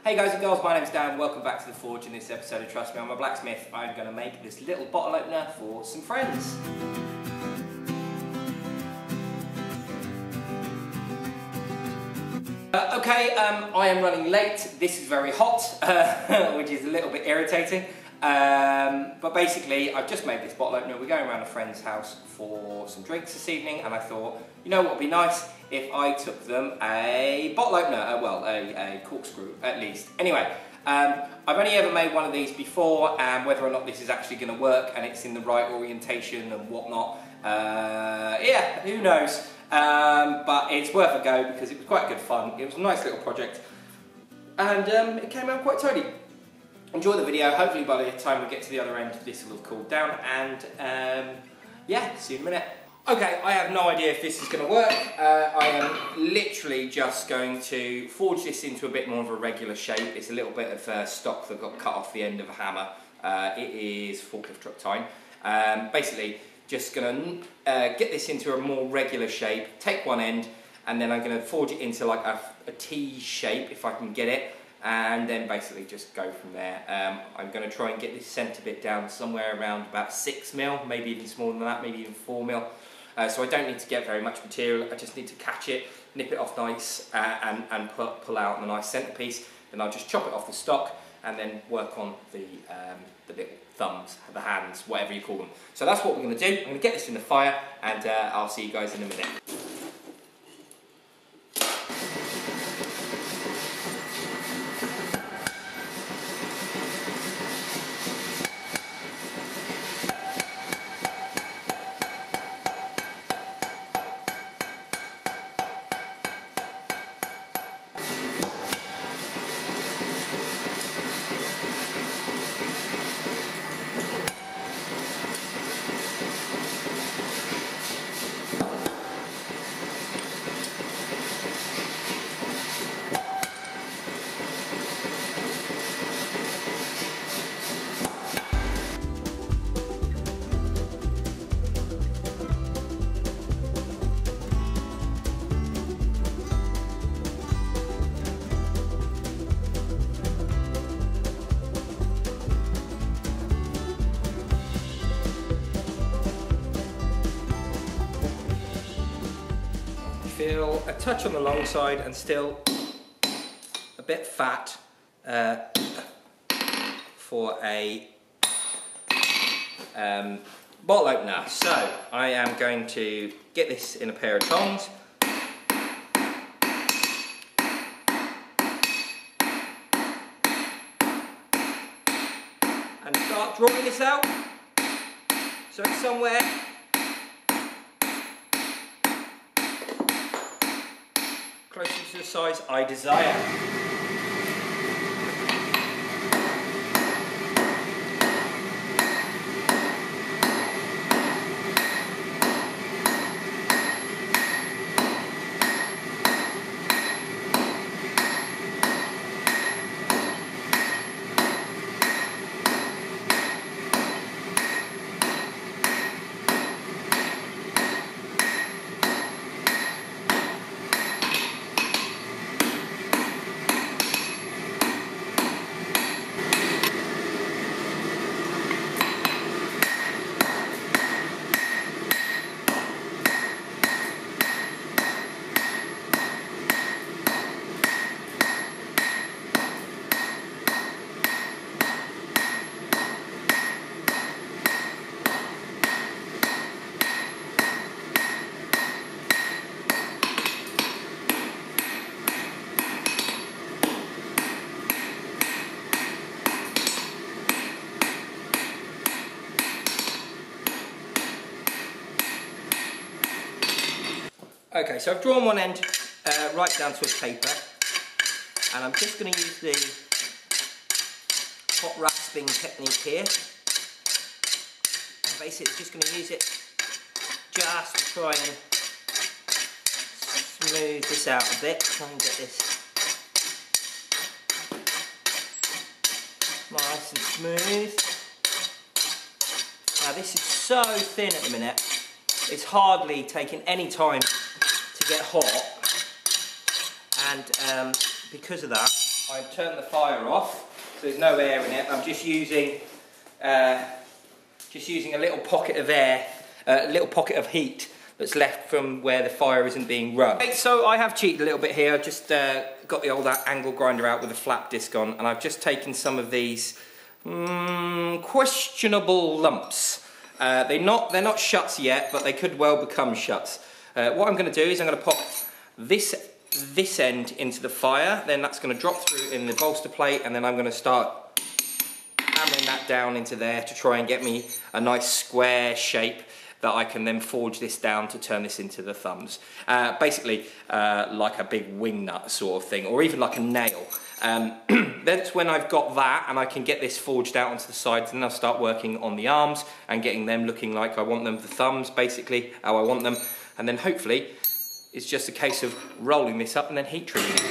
Hey guys and girls, my name's Dan, welcome back to The Forge. In this episode of Trust Me, I'm a blacksmith. I'm going to make this little bottle opener for some friends. I am running late. This is very hot, which is a little bit irritating. But basically, I've just made this bottle opener. We're going around a friend's house for some drinks this evening, and I thought, you know what would be nice if I took them a bottle opener, a corkscrew at least. Anyway, I've only ever made one of these before, and whether or not this is actually going to work and it's in the right orientation and whatnot, yeah, who knows. But it's worth a go because it was quite good fun. It was a nice little project, and it came out quite tidy. Enjoy the video. Hopefully by the time we get to the other end this will have cooled down, and yeah, see you in a minute. Okay, I have no idea if this is going to work. I am literally just going to forge this into a bit more of a regular shape. It's a little bit of stock that got cut off the end of a hammer. It is forklift truck time. Basically, just going to get this into a more regular shape, take one end, and then I'm going to forge it into like a T shape if I can get it. And then basically just go from there. I'm going to try and get this centre bit down somewhere around about 6mm, maybe even smaller than that, maybe even 4mm. So I don't need to get very much material, I just need to catch it, nip it off nice, and pull out a nice centrepiece. Then I'll just chop it off the stock and then work on the little thumbs, the hands, whatever you call them. So that's what we're going to do. I'm going to get this in the fire, and I'll see you guys in a minute. Feel a touch on the long side and still a bit fat for a bottle opener. So I am going to get this in a pair of tongs. And start drawing this out. So it's somewhere closer to the size I desire. Okay, so I've drawn one end right down to a paper, and I'm just going to use the hot rasping technique here. I'm basically just going to use it just to try and smooth this out a bit, try and get this nice and smooth. Now this is so thin at the minute, it's hardly taking any time to get hot, and because of that I turn the fire off, so there's no air in it. I'm just using a little pocket of air, a little pocket of heat that's left from where the fire isn't being run. Okay, so I have cheated a little bit here. I've just got the old angle grinder out with a flap disc on, and I've just taken some of these questionable lumps. They're not shuts yet, but they could well become shuts. What I'm going to do is I'm going to pop this end into the fire, then that's going to drop through in the bolster plate, and then I'm going to start hammering that down into there to try and get me a nice square shape that I can then forge this down to turn this into the thumbs. Basically like a big wing nut sort of thing, or even like a nail. That's when I've got that and I can get this forged out onto the sides, and then I'll start working on the arms and getting them looking like I want them, the thumbs basically, how I want them, and then hopefully it's just a case of rolling this up and then heat treating it.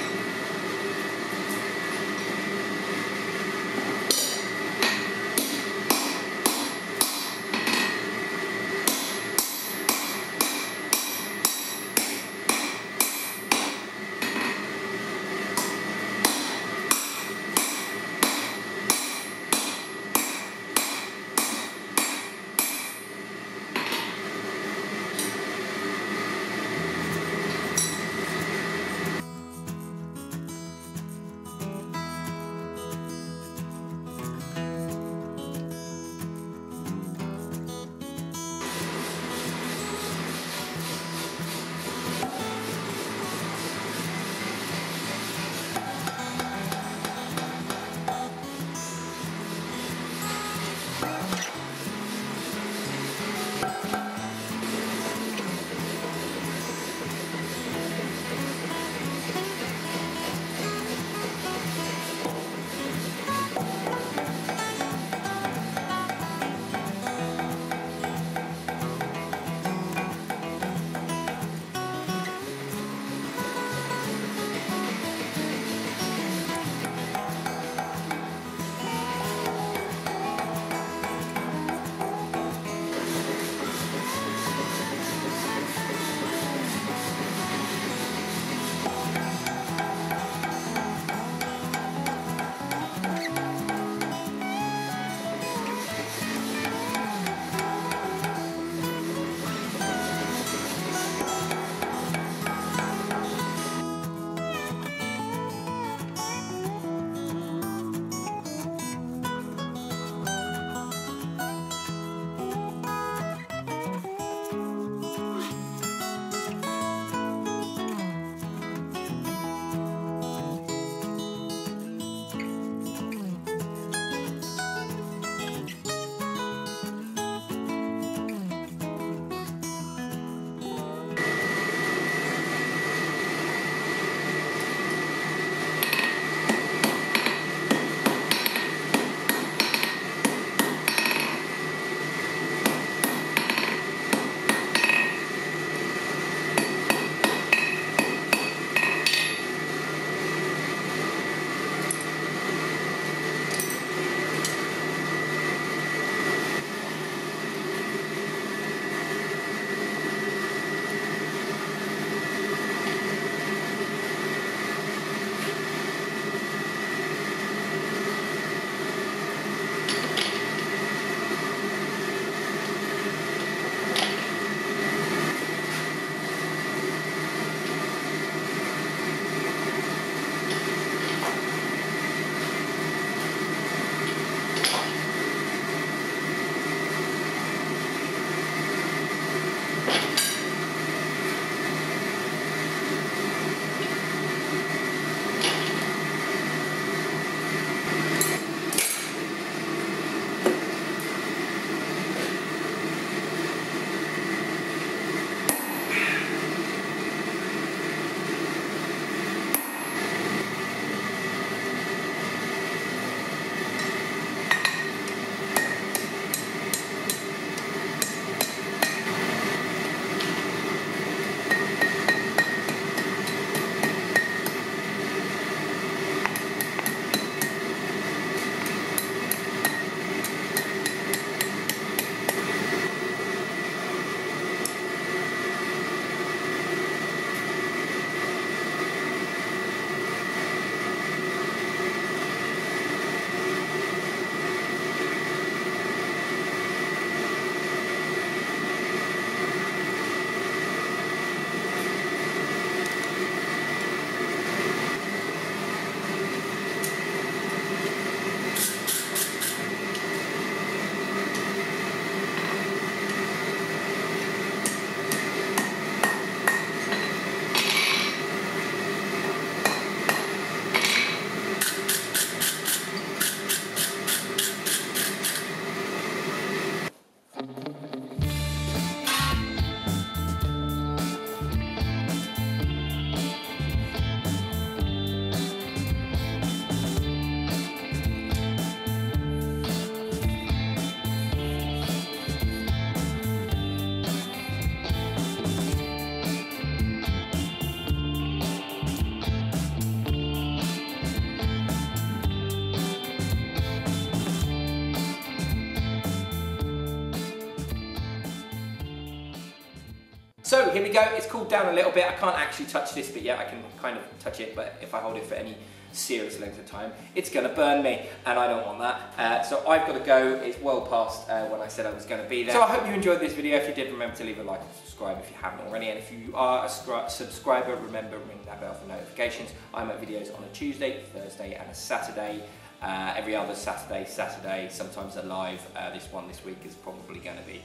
So here we go, it's cooled down a little bit. I can't actually touch this bit yet, I can kind of touch it, but if I hold it for any serious length of time, it's going to burn me, and I don't want that. So I've got to go. It's well past when I said I was going to be there. So I hope you enjoyed this video. If you did, remember to leave a like and subscribe if you haven't already, and if you are a subscriber, remember ring that bell for notifications. I make videos on a Tuesday, Thursday and a Saturday. Every other Saturday, sometimes they're live. This one this week is probably going to be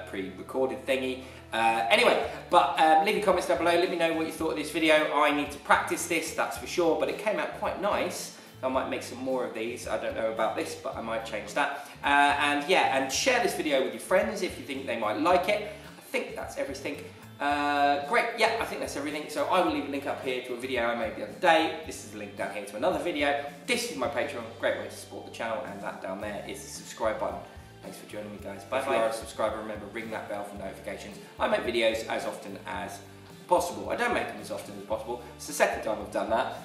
pre-recorded thingy. Anyway, but leave your comments down below, let me know what you thought of this video. I need to practice this, that's for sure, but it came out quite nice. I might make some more of these. I don't know about this, but I might change that. And yeah, and share this video with your friends if you think they might like it. I think that's everything. Great, yeah, I think that's everything. So I will leave a link up here to a video I made the other day. This is the link down here to another video. This is my Patreon, great way to support the channel, and that down there is the subscribe button. Thanks for joining me, guys. Bye. If you are a subscriber, remember, ring that bell for notifications. I make videos as often as possible. I don't make them as often as possible. It's the second time I've done that.